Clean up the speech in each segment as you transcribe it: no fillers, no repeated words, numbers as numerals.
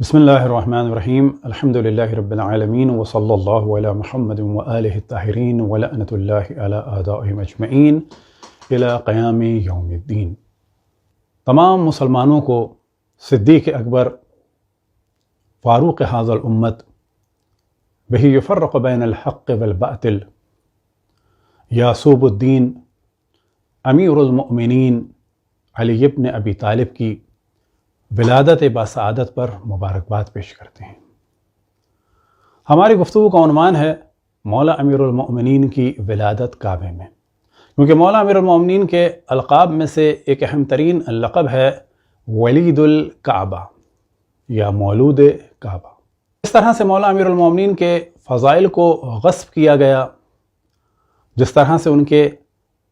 بسم اللہ الرحمن الرحیم الحمد للہ رب العالمین وصلی اللہ علی محمد وآلہ الطاہرین ولعنۃ اللہ علی اعدائہم اجمعین الی قیام یوم الدین۔ تمام مسلمانوں کو صدیق اکبر فاروق ھذا الامت بہ یفرق بین الحق والباطل یعصوب الدین امیر المؤمنین علی ابن ابی طالب کی ولادت باسعادت پر مبارکباد پیش کرتے ہیں۔ ہماری گفتگو کا عنوان ہے مولا امیر المؤمنین کی ولادت کعبے میں، کیونکہ مولا امیر المؤمنین کے القاب میں سے ایک اہم ترین لقب ہے ولید الکعبہ یا مولود کعبہ۔ اس طرح سے مولا امیر المؤمنین کے فضائل کو غصب کیا گیا، جس طرح سے ان کے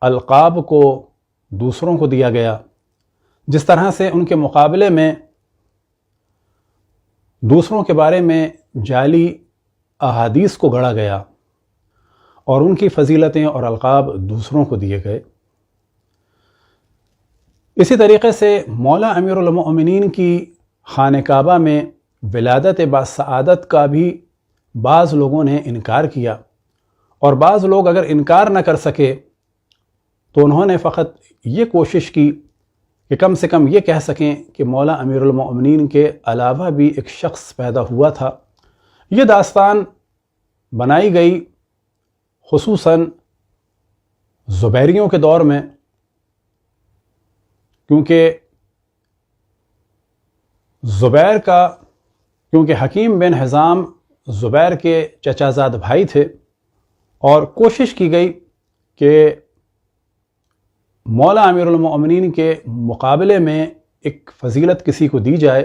القاب کو دوسروں کو دیا گیا، جس طرح سے ان کے مقابلے میں دوسروں کے بارے میں جعلی احادیث کو گڑھا گیا اور ان کی فضیلتیں اور القاب دوسروں کو دیے گئے، اسی طریقے سے مولا امیر المؤمنین کی خانہ کعبہ میں ولادت باسعادت کا بھی بعض لوگوں نے انکار کیا، اور بعض لوگ اگر انکار نہ کر سکے تو انہوں نے فقط یہ کوشش کی کہ کم سے کم یہ کہہ سکیں کہ مولا امیر المؤمنین کے علاوہ بھی ایک شخص پیدا ہوا تھا۔ یہ داستان بنائی گئی خصوصاً زبیریوں کے دور میں، کیونکہ حکیم بن حزام زبیر کے چچا زاد بھائی تھے، اور کوشش کی گئی کہ مولا امیر المؤمنین کے مقابلے میں ایک فضیلت کسی کو دی جائے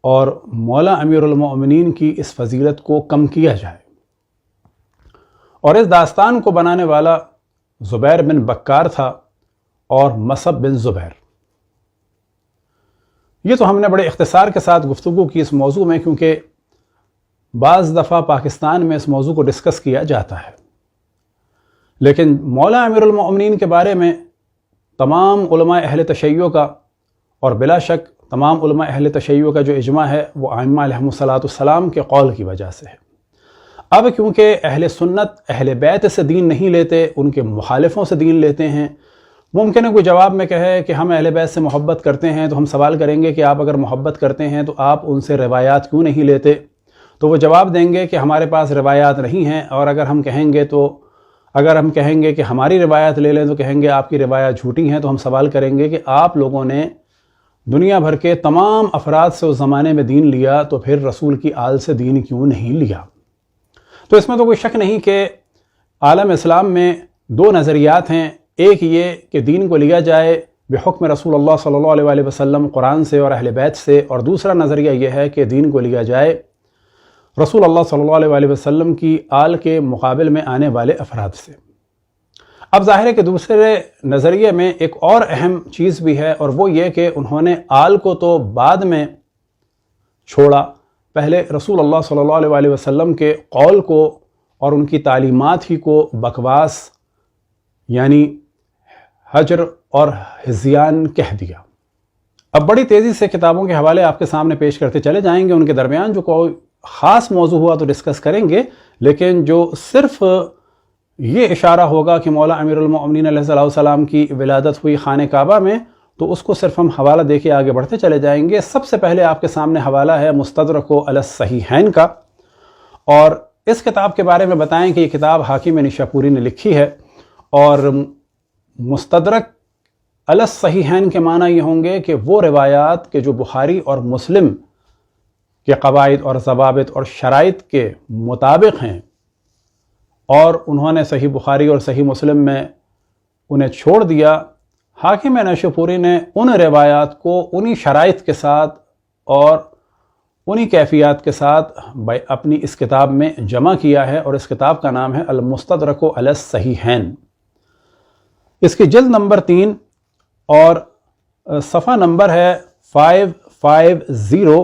اور مولا امیر المؤمنین کی اس فضیلت کو کم کیا جائے، اور اس داستان کو بنانے والا زبیر بن بکار تھا اور مصعب بن زبیر۔ یہ تو ہم نے بڑے اختصار کے ساتھ گفتگو کی اس موضوع میں، کیونکہ بعض دفعہ پاکستان میں اس موضوع کو ڈسکس کیا جاتا ہے، لیکن مولا امیر المؤمنین کے بارے میں تمام علماء اہل تشیع کا، اور بلا شک تمام علماء اہل تشیع کا جو اجماع ہے وہ ائمہ علیہم السلام کے قول کی وجہ سے ہے۔ اب کیونکہ اہل سنت اہل بیت سے دین نہیں لیتے، ان کے مخالفوں سے دین لیتے ہیں، ممکن ہے کوئی جواب میں کہے کہ ہم اہل بیت سے محبت کرتے ہیں، تو ہم سوال کریں گے کہ آپ اگر محبت کرتے ہیں تو آپ ان سے روایات کیوں نہیں لیتے؟ تو وہ جواب دیں گے کہ ہمارے پاس روایات نہیں ہیں، اور اگر ہم کہیں گے کہ ہماری روایت لے لیں تو کہیں گے آپ کی روایات جھوٹی ہیں۔ تو ہم سوال کریں گے کہ آپ لوگوں نے دنیا بھر کے تمام افراد سے اس زمانے میں دین لیا، تو پھر رسول کی آل سے دین کیوں نہیں لیا؟ تو اس میں تو کوئی شک نہیں کہ عالم اسلام میں دو نظریات ہیں، ایک یہ کہ دین کو لیا جائے بحکم رسول اللہ صلی اللہ علیہ وآلہ وسلم قرآن سے اور اہل بیت سے، اور دوسرا نظریہ یہ ہے کہ دین کو لیا جائے رسول اللہ صلی اللہ علیہ وآلہ وسلم کی آل کے مقابل میں آنے والے افراد سے۔ اب ظاہر ہے کہ دوسرے نظریے میں ایک اور اہم چیز بھی ہے، اور وہ یہ کہ انہوں نے آل کو تو بعد میں چھوڑا، پہلے رسول اللہ صلی اللہ علیہ وآلہ وسلم کے قول کو اور ان کی تعلیمات ہی کو بکواس یعنی حجر اور ہذیان کہہ دیا۔ اب بڑی تیزی سے کتابوں کے حوالے آپ کے سامنے پیش کرتے چلے جائیں گے، ان کے درمیان جو کوئی خاص موضوع ہوا تو ڈسکس کریں گے، لیکن جو صرف یہ اشارہ ہوگا کہ مولا امیر المؤمنین علیہ السلام کی ولادت ہوئی خانہ کعبہ میں، تو اس کو صرف ہم حوالہ دے کے آگے بڑھتے چلے جائیں گے۔ سب سے پہلے آپ کے سامنے حوالہ ہے مستدرک علی الصحیحین کا، اور اس کتاب کے بارے میں بتائیں کہ یہ کتاب حاکم نیشاپوری نے لکھی ہے، اور مستدرک علی الصحیحین کے معنی یہ ہوں گے کہ وہ روایات کہ جو بخاری اور مسلم کے قواعد اور ضوابط اور شرائط کے مطابق ہیں، اور انہوں نے صحیح بخاری اور صحیح مسلم میں انہیں چھوڑ دیا، حاکم نیشاپوری نے ان روایات کو انہی شرائط کے ساتھ اور انہی کیفیات کے ساتھ اپنی اس کتاب میں جمع کیا ہے، اور اس کتاب کا نام ہے المستدرک علی الصحیحین۔ اس کی جلد نمبر 3 اور صفحہ نمبر ہے 550،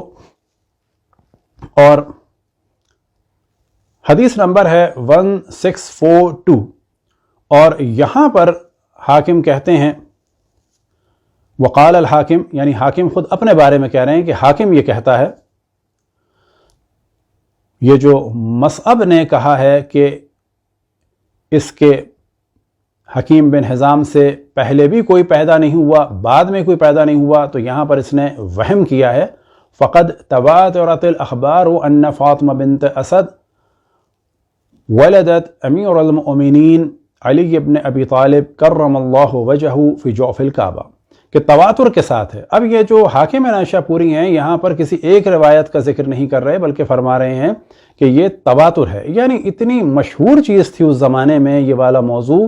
اور حدیث نمبر ہے 1642، اور یہاں پر حاکم کہتے ہیں وقال الحاکم، یعنی حاکم خود اپنے بارے میں کہہ رہے ہیں کہ حاکم یہ کہتا ہے یہ جو مصعب نے کہا ہے کہ اس کے حکیم بن حزام سے پہلے بھی کوئی پیدا نہیں ہوا، بعد میں کوئی پیدا نہیں ہوا، تو یہاں پر اس نے وہم کیا ہے۔ فقد تواترت الاخبار ان فاطمہ بنت اسد ولدت امیر المؤمنین علی بن ابی طالب کرم اللہ وجہہ فی جوف الکعبہ، کہ تواتر کے ساتھ ہے۔ اب یہ جو حاکم نائشہ پوری ہیں یہاں پر کسی ایک روایت کا ذکر نہیں کر رہے، بلکہ فرما رہے ہیں کہ یہ تواتر ہے، یعنی اتنی مشہور چیز تھی اس زمانے میں یہ والا موضوع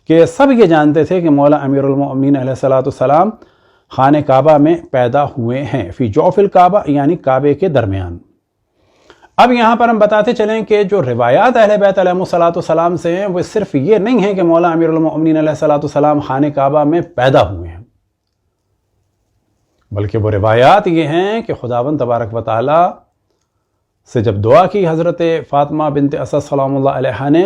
کہ سب یہ جانتے تھے کہ مولا امیر المؤمنین علیہ الصلوۃ والسلام خانہ کعبہ میں پیدا ہوئے ہیں، فی جوف الکعبہ یعنی کعبے کے درمیان۔ اب یہاں پر ہم بتاتے چلیں کہ جو روایات اہل بیت علیہ الصلوۃ والسلام سے ہیں وہ صرف یہ نہیں ہے کہ مولا امیر المؤمنین علیہ الصلوۃ والسلام خانہ کعبہ میں پیدا ہوئے ہیں، بلکہ وہ روایات یہ ہیں کہ خداوند تبارک و تعالی سے جب دعا کی حضرت فاطمہ بنت اسد سلام اللہ علیہا نے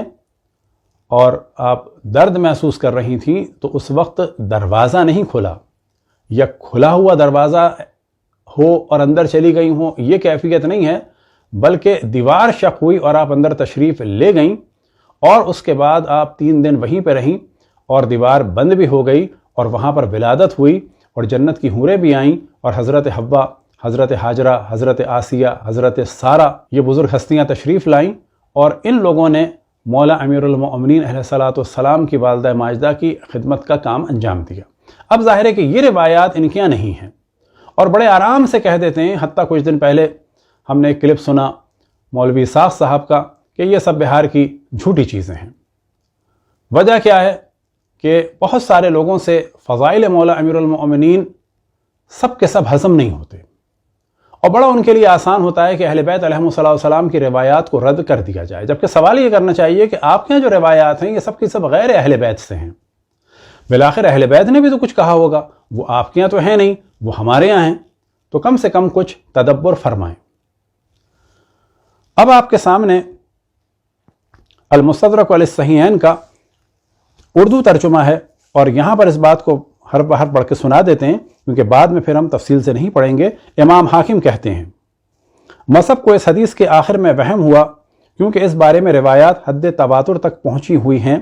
اور آپ درد محسوس کر رہی تھیں تو اس وقت دروازہ نہیں کھلا، یا کھلا ہوا دروازہ ہو اور اندر چلی گئی ہوں یہ کیفیت نہیں ہے، بلکہ دیوار شق ہوئی اور آپ اندر تشریف لے گئیں، اور اس کے بعد آپ 3 دن وہیں پہ رہیں اور دیوار بند بھی ہو گئی، اور وہاں پر ولادت ہوئی اور جنت کی حوریں بھی آئیں، اور حضرت حوا، حضرت ہاجرہ، حضرت آسیہ، حضرت سارہ یہ بزرگ ہستیاں تشریف لائیں، اور ان لوگوں نے مولا امیر المؤمنین علیہ الصلوۃ والسلام کی والدہ ماجدہ کی خدمت کا کام انجام دیا۔ اب ظاہر ہے کہ یہ روایات ان کیاں نہیں ہیں، اور بڑے آرام سے کہہ دیتے ہیں۔ حتیٰ کچھ دن پہلے ہم نے ایک کلپ سنا مولوی اسحاق صاحب کا کہ یہ سب بہار کی جھوٹی چیزیں ہیں۔ وجہ کیا ہے کہ بہت سارے لوگوں سے فضائل مولا امیر المؤمنین سب کے سب ہضم نہیں ہوتے، اور بڑا ان کے لیے آسان ہوتا ہے کہ اہل بیت علیہ السلام کی روایات کو رد کر دیا جائے، جبکہ سوال یہ کرنا چاہیے کہ آپ کے جو روایات ہیں یہ سب کی سب غیر اہل بیت سے ہیں۔ بالآخر اہل بیت نے بھی تو کچھ کہا ہوگا، وہ آپ کے یہاں تو ہے نہیں، وہ ہمارے یہاں ہیں، تو کم سے کم کچھ تدبر فرمائیں۔ اب آپ کے سامنے المستدرک علی الصحیحین کا اردو ترجمہ ہے، اور یہاں پر اس بات کو ہر بار پڑھ کے سنا دیتے ہیں کیونکہ بعد میں پھر ہم تفصیل سے نہیں پڑھیں گے۔ امام حاکم کہتے ہیں، مصعب کو اس حدیث کے آخر میں وہم ہوا کیونکہ اس بارے میں روایات حد تواتر تک پہنچی ہوئی ہیں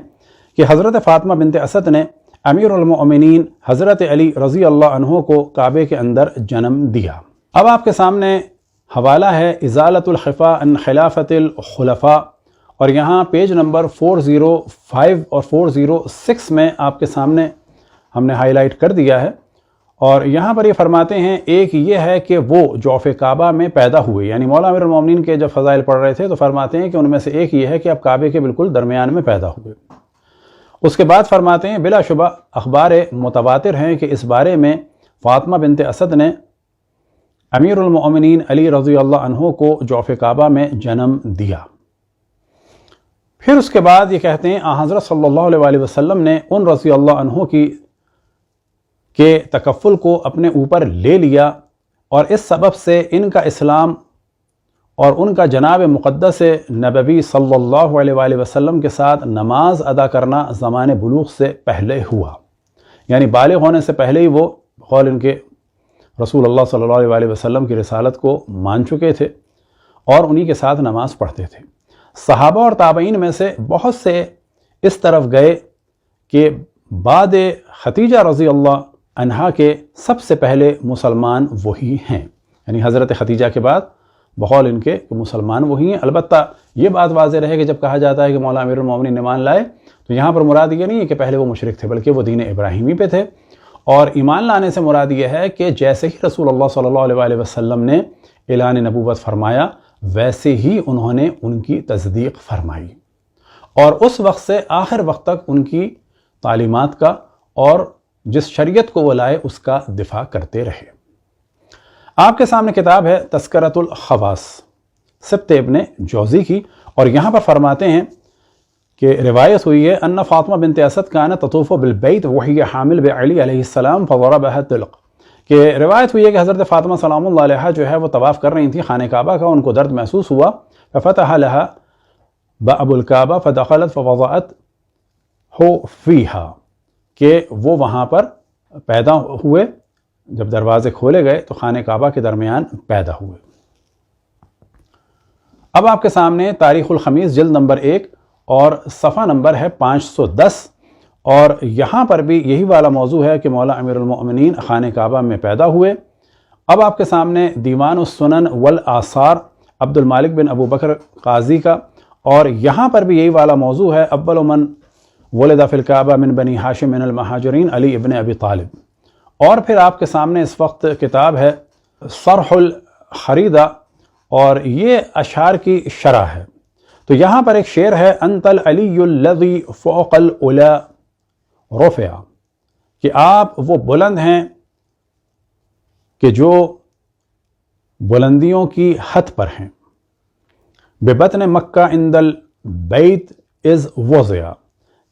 کہ حضرت فاطمہ بنت اسد نے امیر المؤمنین حضرت علی رضی اللہ عنہ کو کعبے کے اندر جنم دیا۔ اب آپ کے سامنے حوالہ ہے ازالۃ الخفا عن خلافت الخلفاء، اور یہاں پیج نمبر 405 اور 406 میں آپ کے سامنے ہم نے ہائی لائٹ کر دیا ہے، اور یہاں پر یہ فرماتے ہیں ایک یہ ہے کہ وہ جوف کعبہ میں پیدا ہوئے، یعنی مولا امیر المومنین کے جب فضائل پڑھ رہے تھے تو فرماتے ہیں کہ ان میں سے ایک یہ ہے کہ آپ کعبے کے بالکل درمیان میں پیدا ہوئے۔ اس کے بعد فرماتے ہیں بلا شبہ اخبار متواتر ہیں کہ اس بارے میں فاطمہ بنت اسد نے امیر المؤمنین علی رضی اللہ عنہ کو جوف کعبہ میں جنم دیا۔ پھر اس کے بعد یہ کہتے ہیں حضرت صلی اللہ علیہ وسلم نے ان رضی اللہ عنہ کے تکفل کو اپنے اوپر لے لیا، اور اس سبب سے ان کا اسلام اور ان کا جناب مقدس نبوی صلی اللہ علیہ وسلم کے ساتھ نماز ادا کرنا زمان بلوغ سے پہلے ہوا، یعنی بالغ ہونے سے پہلے ہی وہ قول ان کے رسول اللہ صلی اللہ علیہ وسلم کی رسالت کو مان چکے تھے اور انہی کے ساتھ نماز پڑھتے تھے۔ صحابہ اور تابعین میں سے بہت سے اس طرف گئے کہ بعد ختیجہ رضی اللہ عنہا کے سب سے پہلے مسلمان وہی ہیں، یعنی حضرت ختیجہ کے بعد بقول ان کے مسلمان وہی ہیں۔ البتہ یہ بات واضح رہے کہ جب کہا جاتا ہے کہ مولا امیر المومنین ایمان لائے تو یہاں پر مراد یہ نہیں ہے کہ پہلے وہ مشرک تھے، بلکہ وہ دین ابراہیمی پہ تھے، اور ایمان لانے سے مراد یہ ہے کہ جیسے ہی رسول اللہ صلی اللہ علیہ وسلم نے اعلان نبوت فرمایا ویسے ہی انہوں نے ان کی تصدیق فرمائی، اور اس وقت سے آخر وقت تک ان کی تعلیمات کا اور جس شریعت کو وہ لائے اس کا دفاع کرتے رہے۔ آپ کے سامنے کتاب ہے تذکرۃ الخواص سبت ابن جوزی کی، اور یہاں پر فرماتے ہیں کہ روایت ہوئی ہے ان فاطمہ بنت اسد کانت تطوف بالبیت وہی حامل بعلی علیہ السلام فضربها الطلق، کہ روایت ہوئی ہے کہ حضرت فاطمہ سلام اللہ علیہ جو ہے وہ طواف کر رہی تھیں خانہ کعبہ کا، ان کو درد محسوس ہوا، ففتح لها باب الکعبہ فدخلت فوضعته فیہا، کہ وہ وہاں پر پیدا ہوئے، جب دروازے کھولے گئے تو خانہ کعبہ کے درمیان پیدا ہوئے۔ اب آپ کے سامنے تاریخ الخمیس جلد نمبر 1 اور صفحہ نمبر ہے 510، اور یہاں پر بھی یہی والا موضوع ہے کہ مولا امیر المؤمنین خانہ کعبہ میں پیدا ہوئے۔ اب آپ کے سامنے دیوان السنن والآثار عبد المالک بن ابو بکر قاضی کا، اور یہاں پر بھی یہی والا موضوع ہے، اول من ولد فی الکعبہ من بنی ہاشم من المہاجرین علی ابن ابی طالب۔ اور پھر آپ کے سامنے اس وقت کتاب ہے صرح الخریدہ، اور یہ اشعار کی شرح ہے۔ تو یہاں پر ایک شعر ہے، انت العلی الذی فوق العلا رفع، کہ آپ وہ بلند ہیں کہ جو بلندیوں کی حد پر ہیں۔ ببطن مکہ عند البیت اذ وضع،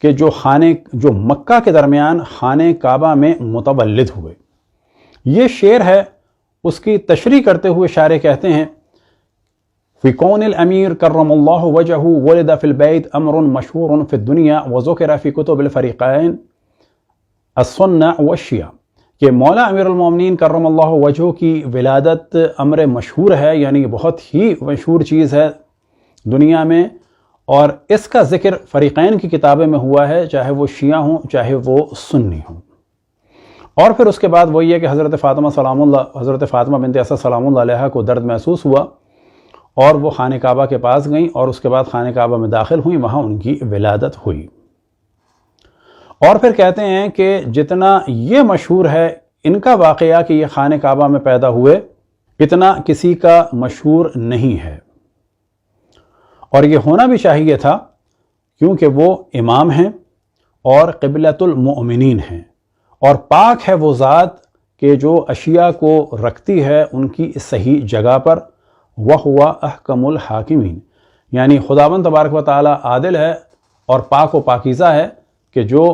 کہ جو مکہ کے درمیان خانہ کعبہ میں متولد ہوئے۔ یہ شعر ہے، اس کی تشریح کرتے ہوئے شاعر کہتے ہیں، فی کون الامیر کرم اللہ وجہہ ولد فی البیت امر مشہور فی الدنیا وذکر فی کتب الفریقین السنہ والشیعہ، کہ مولا امیر المومنین کرم اللہ وجہہ کی ولادت امر مشہور ہے، یعنی بہت ہی مشہور چیز ہے دنیا میں، اور اس کا ذکر فریقین کی کتابیں میں ہوا ہے، چاہے وہ شیعہ ہوں چاہے وہ سنی ہوں۔ اور پھر اس کے بعد وہی ہے کہ حضرت فاطمہ بنت اسد سلام اللہ علیہ کو درد محسوس ہوا، اور وہ خانہ کعبہ کے پاس گئیں، اور اس کے بعد خانہ کعبہ میں داخل ہوئیں، وہاں ان کی ولادت ہوئی۔ اور پھر کہتے ہیں کہ جتنا یہ مشہور ہے ان کا واقعہ کہ یہ خانہ کعبہ میں پیدا ہوئے، اتنا کسی کا مشہور نہیں ہے، اور یہ ہونا بھی چاہیے تھا، کیونکہ وہ امام ہیں اور قبلۃ المؤمنین ہیں، اور پاک ہے وہ ذات کہ جو اشیاء کو رکھتی ہے ان کی صحیح جگہ پر، وَهُوَ أَحْكَمُ الْحَاكِمِينَ، یعنی خداوند تبارک و تعالی عادل ہے اور پاک و پاکیزہ ہے کہ جو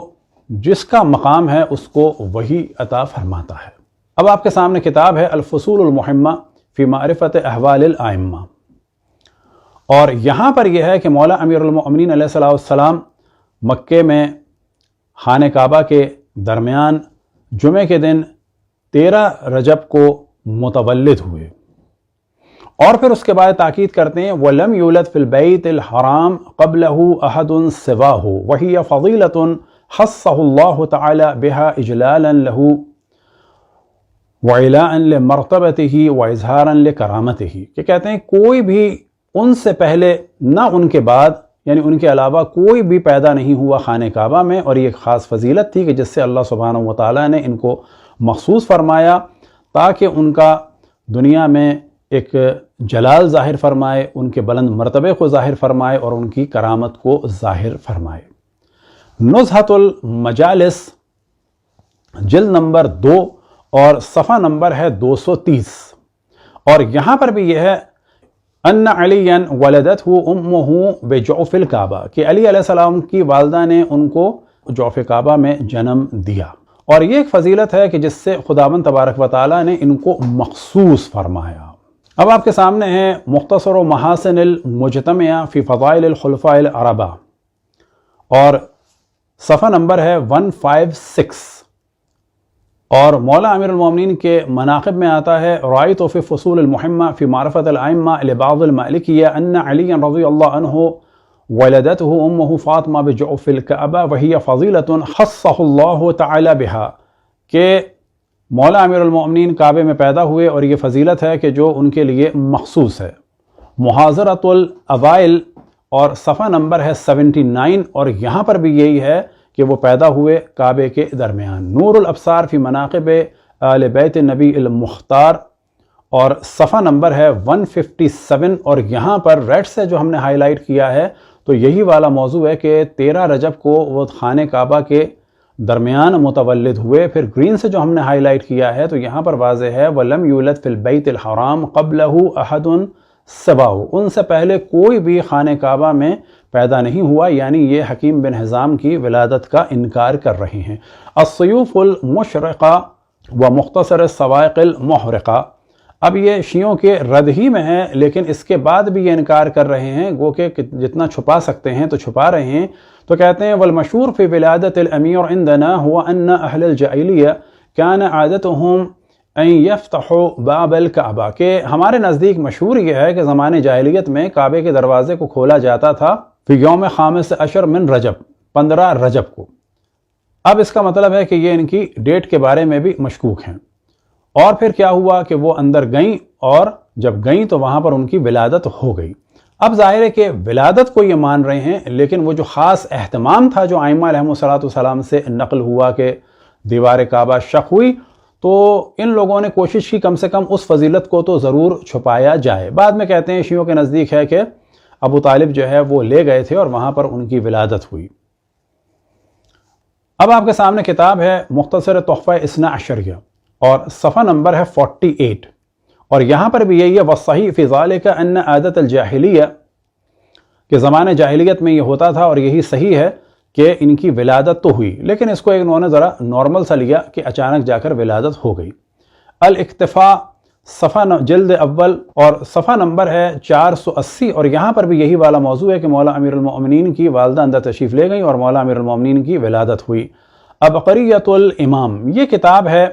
جس کا مقام ہے اس کو وہی عطا فرماتا ہے۔ اب آپ کے سامنے کتاب ہے الفصول المہمہ فی معرفت احوال الائمہ، اور یہاں پر یہ ہے کہ مولا امیر المؤمنین علیہ السلام مکے میں خانہ کعبہ کے درمیان جمعے کے دن 13 رجب کو متولد ہوئے، اور پھر اس کے بعد تاکید کرتے ہیں وَلَمْ يُولَدْ فِي الْبَيْتِ الْحَرَامِ قَبْلَهُ أَحَدٌ سِوَاهُ وَهِيَ فَضِيلَةٌ خَصَّهُ اللَّهُ تَعَالَى بِهَا إِجْلَالًا لَهُ وَعِلَاءً لِمَرْتَبَتِهِ وَإِظْهَارًا لِكَرَامَتِهِ، کہ کہتے ہیں کوئی بھی ان سے پہلے نہ ان کے بعد، یعنی ان کے علاوہ کوئی بھی پیدا نہیں ہوا خانہ کعبہ میں، اور یہ ایک خاص فضیلت تھی کہ جس سے اللہ سبحانہ و تعالیٰ نے ان کو مخصوص فرمایا تاکہ ان کا دنیا میں ایک جلال ظاہر فرمائے، ان کے بلند مرتبے کو ظاہر فرمائے اور ان کی کرامت کو ظاہر فرمائے۔ نزہۃ المجالس جلد نمبر 2 اور صفحہ نمبر ہے 230، اور یہاں پر بھی یہ ہے ان علیًا ولدتہ امہ بجعف الکعبہ، کہ علی علیہ السلام کی والدہ نے ان کو جعف کعبہ میں جنم دیا، اور یہ ایک فضیلت ہے کہ جس سے خداوند تبارک و تعالیٰ نے ان کو مخصوص فرمایا۔ اب آپ کے سامنے ہے مختصر و محاسن المجتمعہ فی فضائل الخلفاء الاربعہ، اور صفحہ نمبر ہے 156، اور مولا امیر المومنین کے مناقب میں آتا ہے رأیت فی فصول المہمہ فی معرفت الائمہ لبعض المالکیہ ان علی رضی اللہ عنہ ولدتہ امہ فاطمہ بجعف الکعبہ وہی فضیلۃ خصہ اللہ تعالی بہا، کہ مولا امیر المؤمنین کعبے میں پیدا ہوئے اور یہ فضیلت ہے کہ جو ان کے لیے مخصوص ہے۔ محاضرۃ الاوائل اور صفحہ نمبر ہے 79، اور یہاں پر بھی یہی ہے کہ وہ پیدا ہوئے کعبے کے درمیان۔ نور الابصار فی مناقب آل بیت النبی المختار، اور صفحہ نمبر ہے 157، اور یہاں پر ریڈ سے جو ہم نے ہائی لائٹ کیا ہے تو یہی والا موضوع ہے کہ 13 رجب کو وہ خانہ کعبہ کے درمیان متولد ہوئے۔ پھر گرین سے جو ہم نے ہائی لائٹ کیا ہے تو یہاں پر واضح ہے وَلَمْ يُولَدْ فِي الْبَيْتِ الْحَرَامِ قَبْلَهُ أَحَدٌ سِوَاهُ، ان سے پہلے کوئی بھی خانہ کعبہ میں پیدا نہیں ہوا، یعنی یہ حکیم بن حزام کی ولادت کا انکار کر رہے ہیں۔ السیوف المشرقہ و مختصر الصواعق المحرقہ، اب یہ شیعوں کے رد ہی میں ہے، لیکن اس کے بعد بھی یہ انکار کر رہے ہیں، گو کہ جتنا چھپا سکتے ہیں تو چھپا رہے ہیں۔ تو کہتے ہیں والمشہور فی ولادت الامیر عندنا هو ان اہل الجاہلیہ كان عادتهم ان یفتحوا باب الکعبہ، کہ ہمارے نزدیک مشہور یہ ہے کہ زمانے جاہلیت میں کعبے کے دروازے کو کھولا جاتا تھا فی یوم خامس عشر من رجب، 15 رجب کو۔ اب اس کا مطلب ہے کہ یہ ان کی ڈیٹ کے بارے میں بھی مشکوک ہیں۔ اور پھر کیا ہوا کہ وہ اندر گئیں، اور جب گئیں تو وہاں پر ان کی ولادت ہو گئی۔ اب ظاہر ہے کہ ولادت کو یہ مان رہے ہیں، لیکن وہ جو خاص اہتمام تھا جو ائمہ علیہم الصلوۃ سے نقل ہوا کہ دیوار کعبہ شق ہوئی، تو ان لوگوں نے کوشش کی کم سے کم اس فضیلت کو تو ضرور چھپایا جائے۔ بعد میں کہتے ہیں شیعوں کے نزدیک ہے کہ ابو طالب جو ہے وہ لے گئے تھے اور وہاں پر ان کی ولادت ہوئی۔ اب آپ کے سامنے کتاب ہے مختصر تحفہ اثنا عشریہ، اور صفحہ نمبر ہے 48، اور یہاں پر بھی یہی ہے وَالصَّحِيحُ فِي ذَلِكَ أَنَّ عَادَةَ الْجَاہِلِيَّہ، کہ زمانے جاہلیت میں یہ ہوتا تھا اور یہی صحیح ہے کہ ان کی ولادت تو ہوئی، لیکن اس کو انہوں نے ذرا نارمل سا لیا کہ اچانک جا کر ولادت ہو گئی۔ الاکتفاء صفحہ جلد اول اور صفحہ نمبر ہے 480، اور یہاں پر بھی یہی والا موضوع ہے کہ مولا امیر المؤمنین کی والدہ اندر تشریف لے گئیں اور مولا امیر المؤمنین کی ولادت ہوئی۔ عبقریۃ الامام، یہ کتاب ہے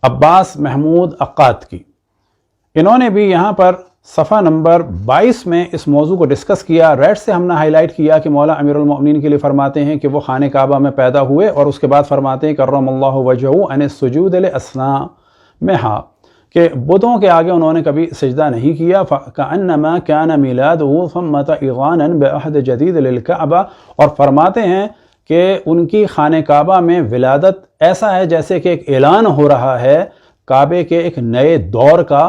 عباس محمود عقاد کی، انہوں نے بھی یہاں پر صفحہ نمبر 22 میں اس موضوع کو ڈسکس کیا۔ ریڈ سے ہم نے ہائی لائٹ کیا کہ مولا امیر المؤمنین کے لیے فرماتے ہیں کہ وہ خانہ کعبہ میں پیدا ہوئے، اور اس کے بعد فرماتے ہیں کرم اللہ وجہہ عن السجود لاصنامھا، کہ بتوں کے آگے انہوں نے کبھی سجدہ نہیں کیا۔ فکأنما کان میلادہ ثمۃ اغانا بعہد جدید للکعبہ، اور فرماتے ہیں کہ ان کی خانہ کعبہ میں ولادت ایسا ہے جیسے کہ ایک اعلان ہو رہا ہے کعبے کے ایک نئے دور کا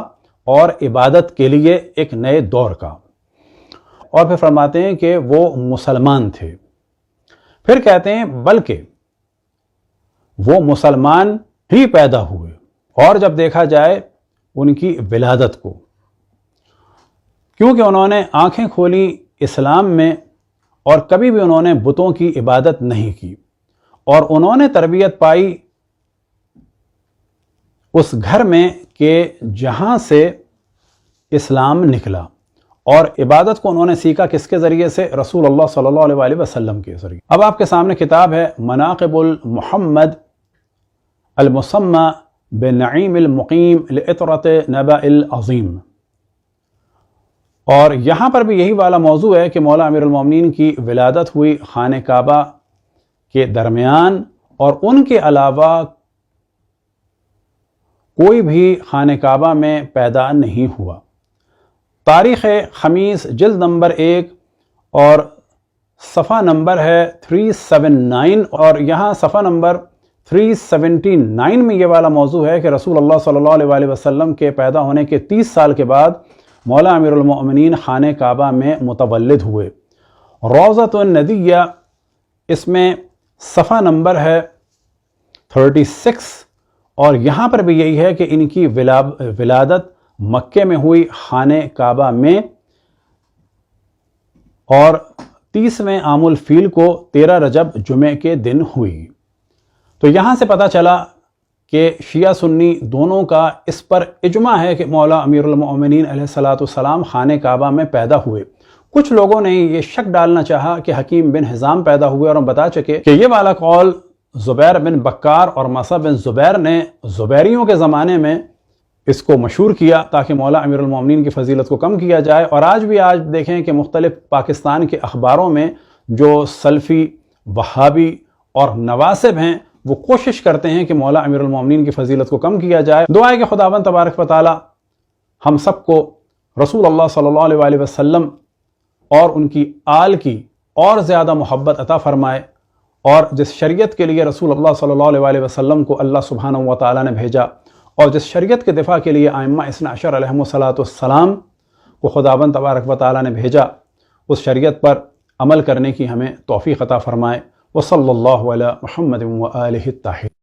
اور عبادت کے لیے ایک نئے دور کا۔ اور پھر فرماتے ہیں کہ وہ مسلمان تھے، پھر کہتے ہیں بلکہ وہ مسلمان ہی پیدا ہوئے، اور جب دیکھا جائے ان کی ولادت کو، کیونکہ انہوں نے آنکھیں کھولی اسلام میں اور کبھی بھی انہوں نے بتوں کی عبادت نہیں کی، اور انہوں نے تربیت پائی اس گھر میں کہ جہاں سے اسلام نکلا، اور عبادت کو انہوں نے سیکھا کس کے ذریعے سے؟ رسول اللہ صلی اللہ علیہ وسلم کے ذریعے۔ اب آپ کے سامنے کتاب ہے مناقب المحمد المسمى بنعیم المقیم لعطرۃ نبأ العظیم، اور یہاں پر بھی یہی والا موضوع ہے کہ مولا امیر المومنین کی ولادت ہوئی خانہ کعبہ کے درمیان، اور ان کے علاوہ کوئی بھی خانہ کعبہ میں پیدا نہیں ہوا۔ تاریخ خمیس جلد نمبر 1 اور صفحہ نمبر ہے 379، اور یہاں صفحہ نمبر 379 میں یہ والا موضوع ہے کہ رسول اللہ صلی اللہ علیہ وسلم کے پیدا ہونے کے 30 سال کے بعد مولا امیر المؤمنین خانہ کعبہ میں متولد ہوئے۔ روضۃ الندیہ، اس میں صفحہ نمبر ہے 36، اور یہاں پر بھی یہی ہے کہ ان کی ولادت مکے میں ہوئی خانہ کعبہ میں، اور 30ویں عام الفیل کو 13 رجب جمعے کے دن ہوئی۔ تو یہاں سے پتہ چلا کہ شیعہ سنی دونوں کا اس پر اجماع ہے کہ مولا امیر المؤمنین علیہ الصلوۃ والسلام خانہ کعبہ میں پیدا ہوئے۔ کچھ لوگوں نے یہ شک ڈالنا چاہا کہ حکیم بن حزام پیدا ہوئے، اور ہم بتا چکے کہ یہ والا قول زبیر بن بکار اور مسع بن زبیر نے زبیریوں کے زمانے میں اس کو مشہور کیا تاکہ مولا امیر المؤمنین کی فضیلت کو کم کیا جائے۔ اور آج دیکھیں کہ مختلف پاکستان کے اخباروں میں جو سلفی، وہابی اور نواسب ہیں وہ کوشش کرتے ہیں کہ مولا امیر المؤمنین کی فضیلت کو کم کیا جائے۔ دعا ہے کہ خداوند تبارک و تعالی ہم سب کو رسول اللہ صلی اللہ علیہ وسلم اور ان کی آل کی اور زیادہ محبت عطا فرمائے، اور جس شریعت کے لیے رسول اللہ صلی اللہ علیہ وسلم کو اللہ سبحانہ و تعالی نے بھیجا، اور جس شریعت کے دفاع کے لیے ائمہ اثنا عشر علیہم السلام کو خداوند تبارک و تعالی نے بھیجا، اس شریعت پر عمل کرنے کی ہمیں توفیق عطا فرمائے۔ وصلی اللہ علی محمد و آلہ الطاہرین۔